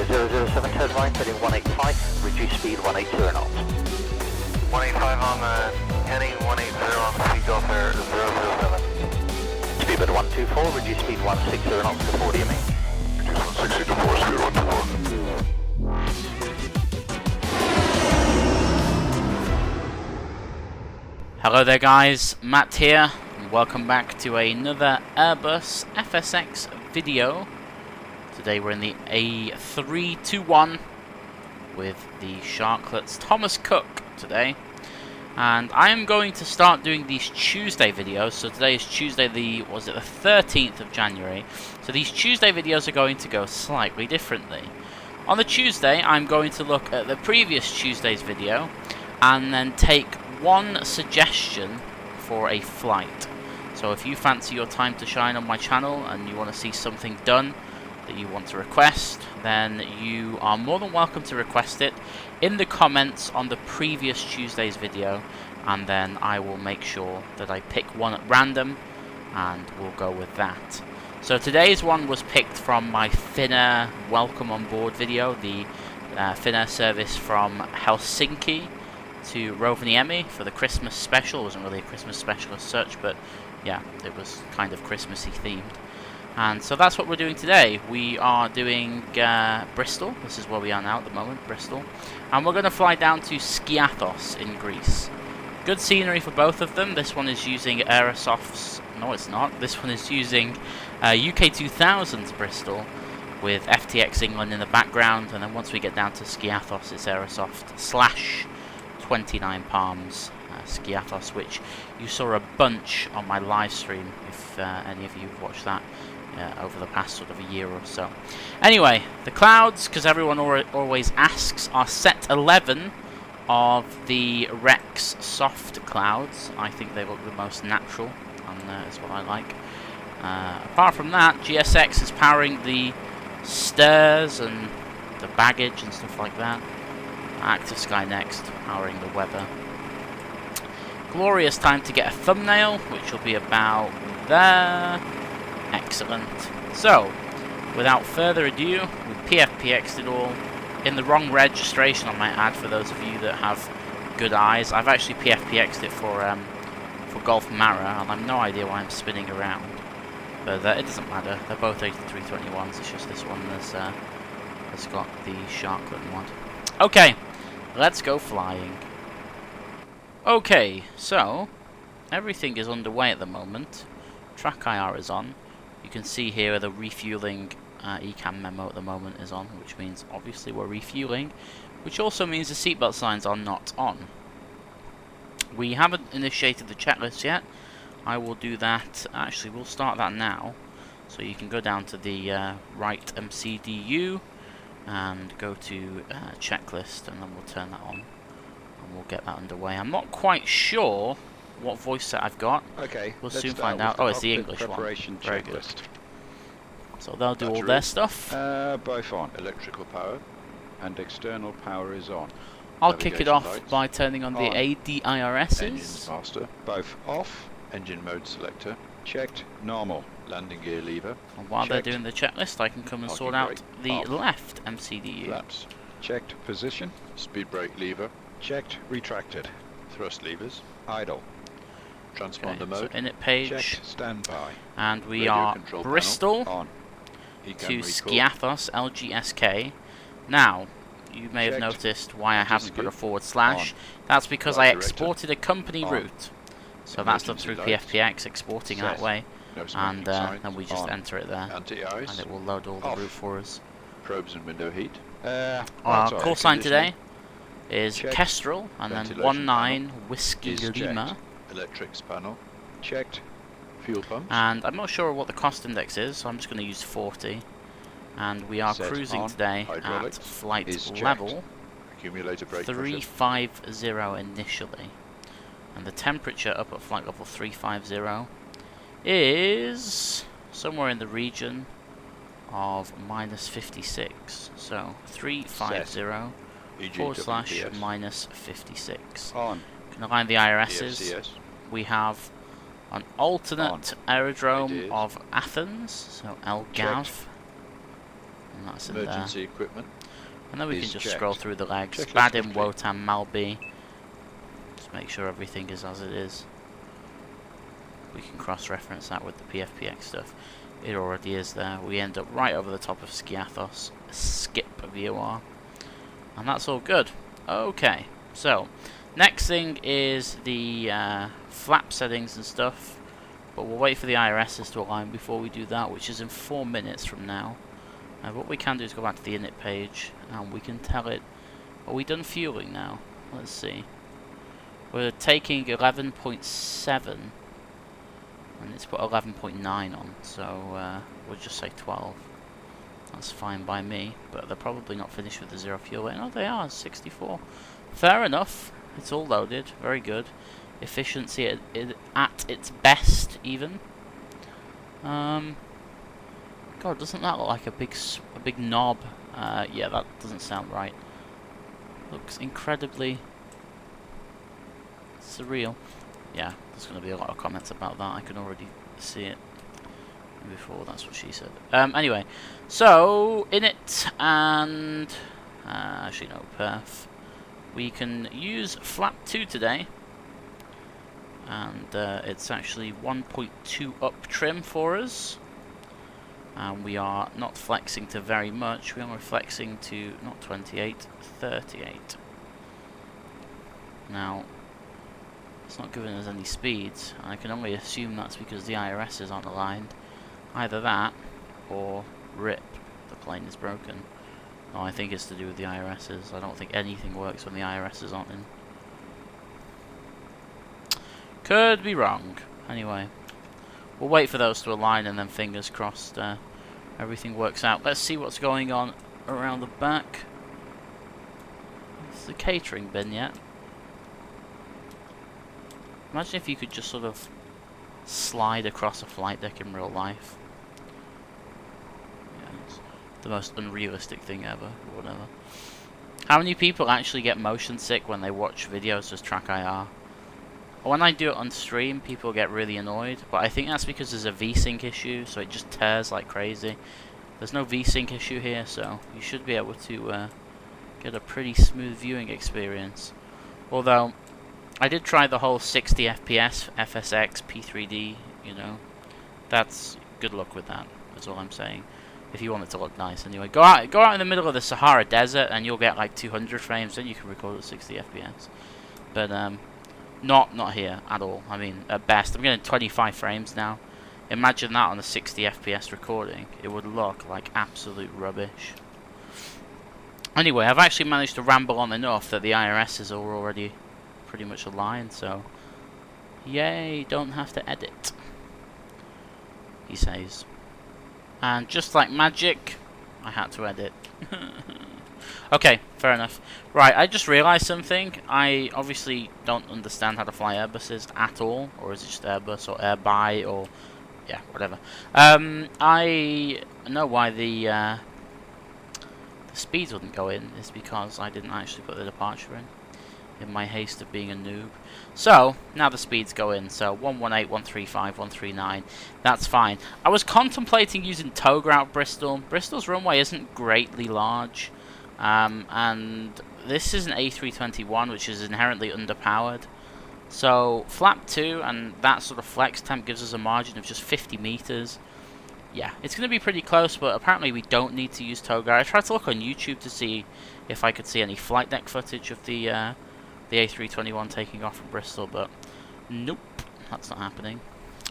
007, turn right, heading 185, reduce speed 180 knots. 185 on the heading, 180 on the speed off air 007. Speedbird 124, reduce speed 160 knots to 40 me. Reduce 160 to 40, speed 124. Hello there guys, Matt here, and welcome back to another Airbus FSX video. Today we're in the A321 with the Sharklets Thomas Cook today. And I am going to start doing these Tuesday videos. So today is Tuesday the 13th of January. So these Tuesday videos are going to go slightly differently. On the Tuesday I'm going to look at the previous Tuesday's video and then take one suggestion for a flight. So if you fancy your time to shine on my channel and you want to see something done that you want to request, then you are more than welcome to request it in the comments on the previous Tuesday's video, and then I will make sure that I pick one at random and we'll go with that. So today's one was picked from my Finnair welcome on board video, the Finnair service from Helsinki to Rovaniemi for the Christmas special. It wasn't really a Christmas special as such, but yeah, it was kind of Christmassy themed. And so that's what we're doing today. We are doing Bristol. This is where we are now at the moment, Bristol. And we're going to fly down to Skiathos in Greece. Good scenery for both of them. This one is using Aerosoft's... No, it's not. This one is using UK 2000's Bristol with FTX England in the background. And then once we get down to Skiathos, it's Aerosoft / 29 Palms Skiathos, which you saw a bunch on my live stream if any of you have watched that over the past sort of a year or so. Anyway, the clouds, because everyone always asks, are set 11 of the Rex soft clouds. I think they look the most natural, and is what I like. Apart from that, GSX is powering the stairs and the baggage and stuff like that. Active Sky next, powering the weather. Glorious time to get a thumbnail, which will be about there. Excellent. So, without further ado, we PFPX'd it all. In the wrong registration, I might add, for those of you that have good eyes. I've actually PFPX'd it for Golf Mara, and I've no idea why I'm spinning around. But it doesn't matter. They're both A321s. It's just this one has got the Sharklet mod. Okay, let's go flying. Okay, so everything is underway at the moment. Track IR is on. You can see here the refueling ECAM memo at the moment is on, which means obviously we're refueling, which also means the seatbelt signs are not on. We haven't initiated the checklist yet. I will do that. Actually, we'll start that now. So you can go down to the right MCDU and go to checklist, and then we'll turn that on and we'll get that underway. I'm not quite sure what voice set I've got. Okay, we'll soon find out. Oh, it's the English one. Very good. So they'll do all their stuff. Both on. Electrical power and external power is on. I'll kick it off lights by turning on the ADIRS's. Engines master. Both off. Engine mode selector checked. Normal. Landing gear lever. And while checked. they're doing the checklist, I can come and sort out the left MCDU. Flaps checked. Position. Speed brake lever checked. Retracted. Thrust levers idle. Transponder mode. So init page. Checked. Standby. And we Radio are control Bristol on. to Skiathos LGSK. Now, you may have noticed why I haven't put a /. That's because I exported a company route. So that's done through PFPX, exporting that way. And then we just enter it there. And it will load all the route for us. Probes and window heat. Our call sign today is Kestrel, and then 19 Whiskey Lima. Electrics panel checked. Fuel pumps. And I'm not sure what the cost index is, so I'm just going to use 40. And we are cruising today at flight level 350 initially. And the temperature up at flight level 350 is somewhere in the region of -56. So 350 / -56. On. Can align the IRS's. We have an alternate aerodrome of Athens, so LGAV. And that's in there. Emergency equipment. And then we can is just checked. scroll through the legs. Checklist Badim, complete. Wotan, Malby. Just make sure everything is as it is. We can cross-reference that with the PFPX stuff. It already is there. We end up right over the top of Skiathos. Skip VOR. And that's all good. Okay, so next thing is the flap settings and stuff. But we'll wait for the IRSs to align before we do that, which is in 4 minutes from now. What we can do is go back to the init page and we can tell it, are we done fueling now? Let's see. We're taking 11.7 and it's put 11.9 on, so we'll just say 12. That's fine by me, but they're probably not finished with the zero fuel rate. No, they are, 64. Fair enough. It's all loaded. Very good. Efficiency at its best, even. God, doesn't that look like a big knob? Yeah, that doesn't sound right. Looks incredibly surreal. Yeah, there's going to be a lot of comments about that. I can already see it before. That's what she said. Anyway, so init and actually no, perf. We can use flap 2 today, and it's actually 1.2 up trim for us. And we are not flexing to very much. We are flexing to not 28, 38. Now, it's not giving us any speeds. I can only assume that's because the IRSs aren't aligned. Either that, or RIP, the plane is broken. No, I think it's to do with the IRSs. I don't think anything works when the IRSs aren't in. Could be wrong. Anyway, we'll wait for those to align and then fingers crossed everything works out. Let's see what's going on around the back. Is the catering bin yet? Imagine if you could just sort of slide across a flight deck in real life. Yeah, it's the most unrealistic thing ever, or whatever. How many people actually get motion sick when they watch videos as track IR? When I do it on stream, people get really annoyed, but I think that's because there's a VSync issue, so it just tears like crazy. There's no VSync issue here, so you should be able to get a pretty smooth viewing experience. Although, I did try the whole 60 FPS, FSX, P3D, you know. That's good luck with that, that's all I'm saying. If you want it to look nice anyway. Go out in the middle of the Sahara Desert and you'll get like 200 frames, then you can record at 60 FPS. But, not here at all. I mean, at best, I'm getting 25 frames now. Imagine that on a 60 FPS recording. It would look like absolute rubbish. Anyway, I've actually managed to ramble on enough that the IRSs are already pretty much aligned, so yay, don't have to edit, he says. And just like magic, I had to edit. Okay, fair enough. Right, I just realised something. I obviously don't understand how to fly Airbuses at all, or is it just Airbus or Airbuy or yeah, whatever. I know why the speeds wouldn't go in is because I didn't actually put the departure in my haste of being a noob. So, now the speeds go in. So, 118, 135, 139. That's fine. I was contemplating using Toga out Bristol. Bristol's runway isn't greatly large. And this is an A321, which is inherently underpowered. So, flap 2 and that sort of flex temp gives us a margin of just 50 meters. Yeah, it's going to be pretty close, but apparently we don't need to use Toga. I tried to look on YouTube to see if I could see any flight deck footage of the A321 taking off from Bristol, but nope, that's not happening.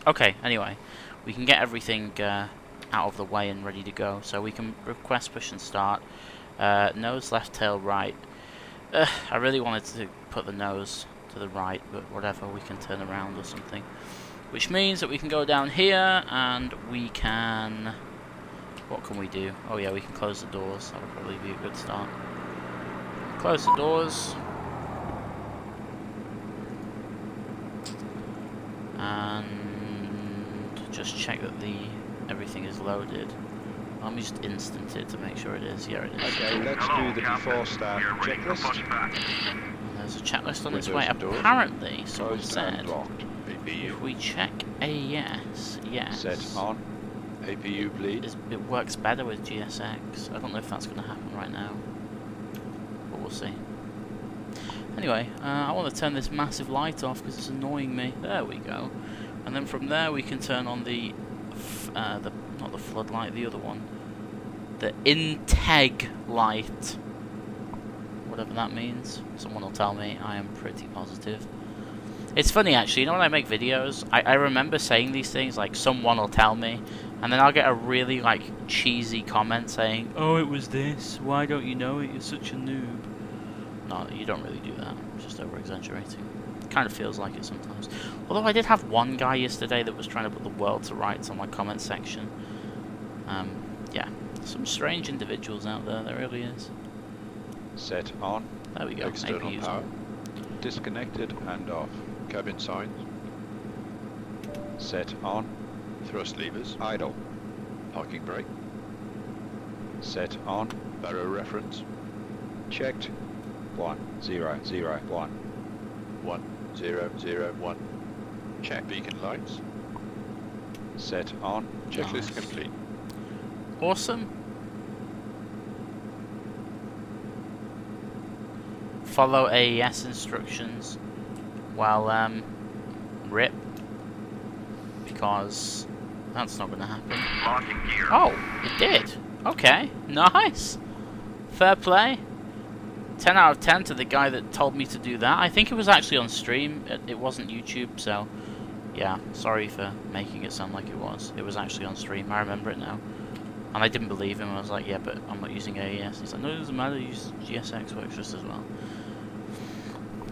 Okay, anyway, we can get everything out of the way and ready to go. So we can request push and start. Nose left, tail right. I really wanted to put the nose to the right, but whatever, we can turn around or something. Which means that we can go down here and we can... What can we do? Oh yeah, we can close the doors. That would probably be a good start. Close the doors. And just check that everything is loaded. Let me just instant it to make sure it is. Yeah, it is. Okay, let's do the before start checklist. There's a checklist on its Windows way. and doors. Apparently, someone Closed said and locked. BPU. if we check a yes, Set on. APU bleed. It works better with GSX. I don't know if that's going to happen right now, but we'll see. Anyway, I want to turn this massive light off because it's annoying me. There we go. And then from there we can turn on the not the floodlight, the other one, the integ light, whatever that means. Someone will tell me. I am pretty positive. It's funny actually, you know when I make videos, I remember saying these things, like someone will tell me, and then I'll get a really like cheesy comment saying, "Oh, it was this, why don't you know it, you're such a noob." No, you don't really do that, I'm just over exaggerating. It kind of feels like it sometimes. Although I did have one guy yesterday that was trying to put the world to rights on my comment section. Yeah, some strange individuals out there, there really is. Set on. There we go, External APU's power. on. Disconnected and off. Cabin signs. Set on. Thrust levers. Idle. Parking brake. Set on. Barrow reference. Checked. 1001. 1001. Check beacon lights. Set on. Checklist Nice. complete. Awesome. Follow AES instructions while RIP, because that's not going to happen. Locking gear. Oh, it did. Okay, nice. Fair play. 10 out of 10 to the guy that told me to do that. I think it was actually on stream. It wasn't YouTube, so yeah, sorry for making it sound like it was. It was actually on stream. I remember it now. And I didn't believe him. I was like, yeah, but I'm not using AES. He's like, no, it doesn't matter. Use GSX works just as well.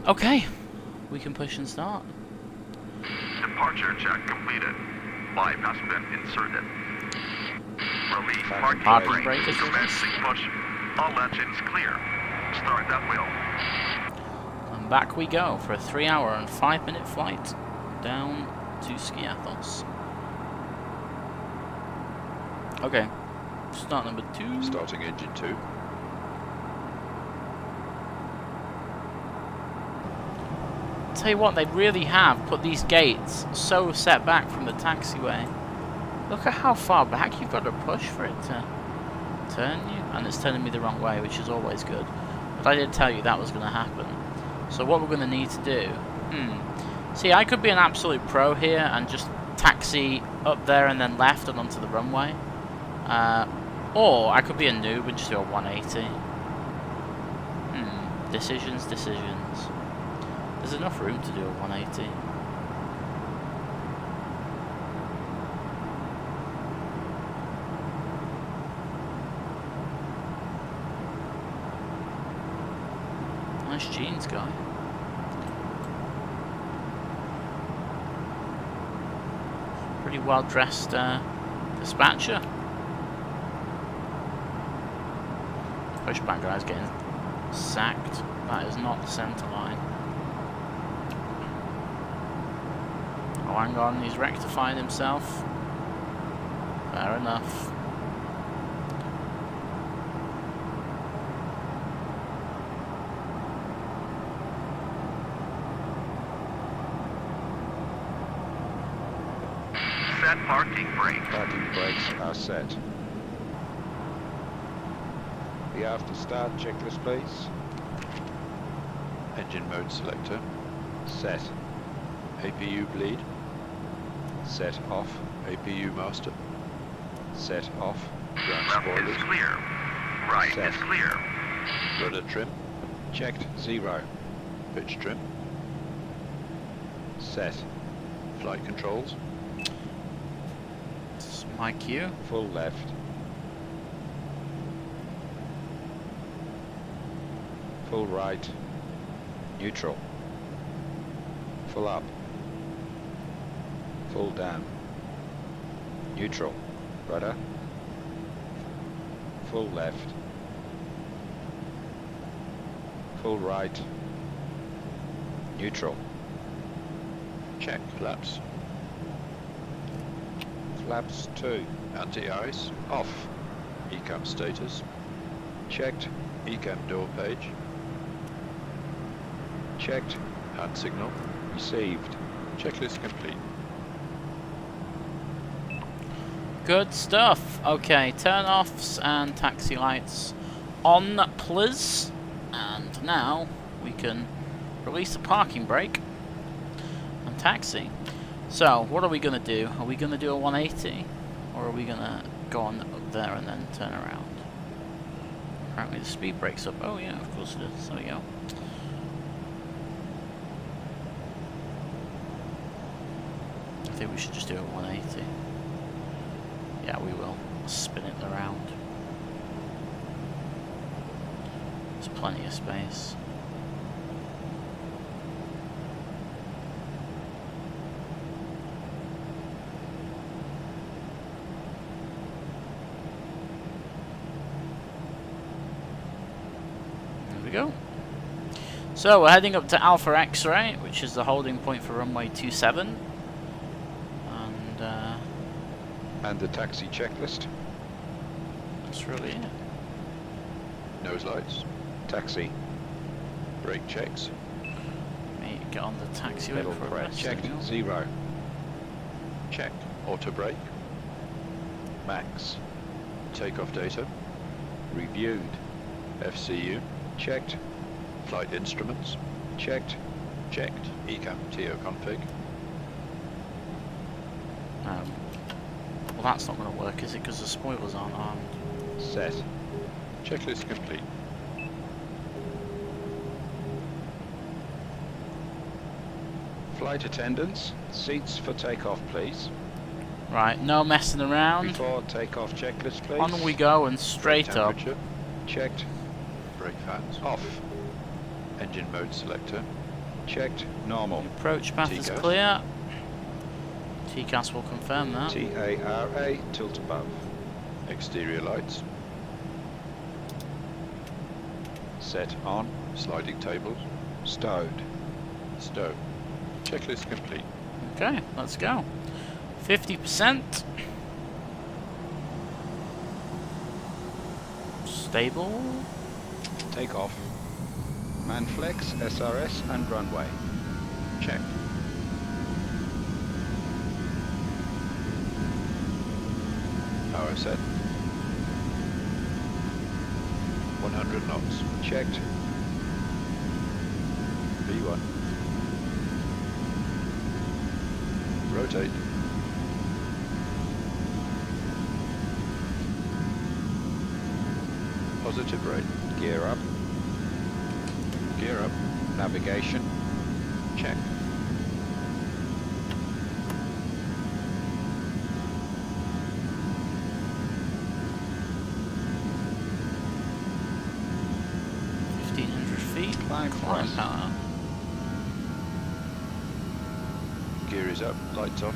Okay, we can push and start. Departure check completed. Bypass been inserted. Release Parking parking brake brake. assistance. Commencing push. All engines clear. Start that wheel. And back we go for a 3-hour and 5-minute flight down to Skiathos. Okay, start number 2. Starting engine 2. Tell you what, they really have put these gates so set back from the taxiway. Look at how far back you've got to push for it to turn you, and it's turning me the wrong way, which is always good. But I did tell you that was going to happen. So what we're going to need to do, see, I could be an absolute pro here and just taxi up there and then left and onto the runway. Or I could be a noob and just do a 180. Decisions. There's enough room to do a 180. Nice jeans, guy. Pretty well dressed dispatcher. Pushback guy's getting sacked. That is not the centre line. Oh, hang on, he's rectifying himself. Fair enough. Set parking brake. Parking brakes are set. The after start checklist, please. Engine mode selector. Set. APU bleed. Set off. APU master. Set off. Ground Left spoilers. is clear. Right Set. is clear. Rudder trim. Checked. 0. Pitch trim. Set. Flight controls. It's my cue. Full left. Full right. Neutral. Full up. Full down. Neutral. Rudder. Full left. Full right. Neutral. Check. Flaps. Flaps 2. Anti-ice. Off. ECAM status. Checked. ECAM door page. Checked. Hand signal. Received. Checklist complete. Good stuff. Okay, turn-offs and taxi lights on, please. And now we can release the parking brake and taxi. So, what are we going to do? Are we going to do a 180? Or are we going to go on up there and then turn around? Apparently the speed brake's up. Oh yeah, of course it is. There we go. I think we should just do a 180. Yeah, we will. Spin it around. There's plenty of space. There we go. So we're heading up to Alpha X-ray, which is the holding point for runway 27. And the taxi checklist. That's really it. Nose lights. Taxi. Brake checks. Let me get on the taxiway Pedal for a press. rest. Checked. 0. Check. Auto brake. Max. Takeoff data. Reviewed. FCU. Checked. Flight instruments. Checked. Checked. ECAM TO config. Well, that's not going to work, is it? Because the spoilers aren't armed. Set. Checklist complete. Flight attendants, seats for takeoff, please. Right, no messing around. Before takeoff checklist, please. On we go and straight Brake up. temperature. Checked. Brake fans off. Engine mode selector. Checked. Normal. The approach path is TCAS. clear. TCAS will confirm that. TARA, tilt above. Exterior lights. Set on. Sliding tables. Stowed. Stow. Checklist complete. Okay, let's go. 50%. Stable. Takeoff. Manflex, SRS and runway. Check. Power set. 100 knots. Checked. V1. Rotate. Positive rate. Gear up. Gear up. Navigation. Check. Climb thrust. Power. Gear is up. Lights off.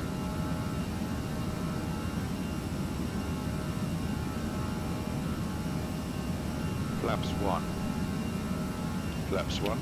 Flaps 1. Flaps 1.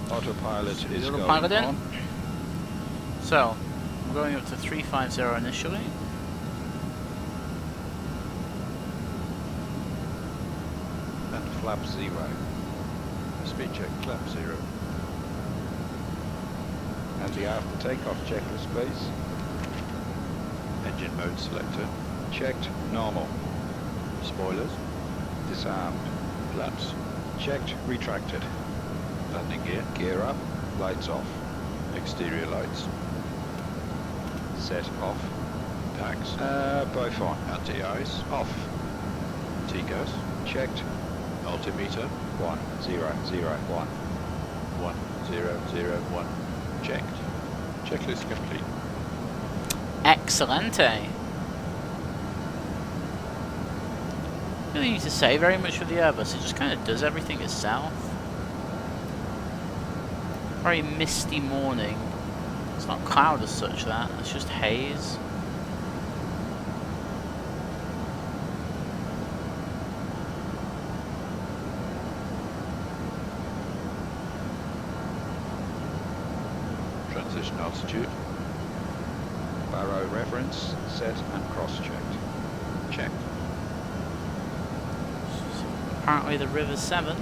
Autopilot is going Autopilot in. on. So, we're going up to 350 initially. And flap 0. Speed check, flap 0. And the after takeoff checklist, please. Engine mode selector. Checked, normal. Spoilers. Disarmed. Flaps. Checked, retracted. Landing gear. Gear up. Lights off. Exterior lights. Set off. Tax. Both on. Anti-ice. Off. TCAS. Checked. Altimeter. 1, 0, 0, 1. 1, 0, 0, 1. Checked. Checklist complete. Excellente. Really need to say very much with the Airbus. It just kind of does everything itself. Very misty morning. It's not cloud as such, that. It's just haze. established an altitude. Barrow reference set and cross-checked. Checked. Apparently the river's 7.